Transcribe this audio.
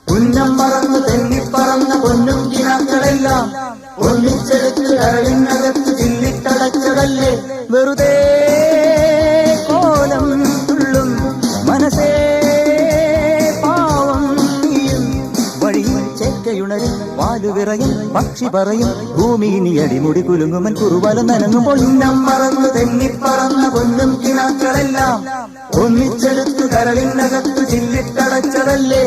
ഉന്നം പറന്ന് തെന്നിപ്പറന്ന പൊന്നും കിനാക്കളെല്ലാം ഒന്നിച്ചെടുത്ത് കരളിനകത്ത് ചില്ലിട്ടടച്ചതല്ലേ വെറുതെ കോലം തുള്ളും മനസ്സേ പാവം നീയും വഴിയിൽ ചേക്കയുണരും വാലുവിറയും പക്ഷി പറയും ഭൂമി നീ അടിമുടി കുലുങ്ങുമൻ കുറുവല നനങ്ങുമ്പോൾ ഉന്നം പറന്ന് തെന്നിപ്പറന്ന പൊന്നും കിനാക്കളെല്ലാം ഒന്നിച്ചെടുത്ത് കരളിനകത്ത് ചില്ലിട്ടടച്ചതല്ലേ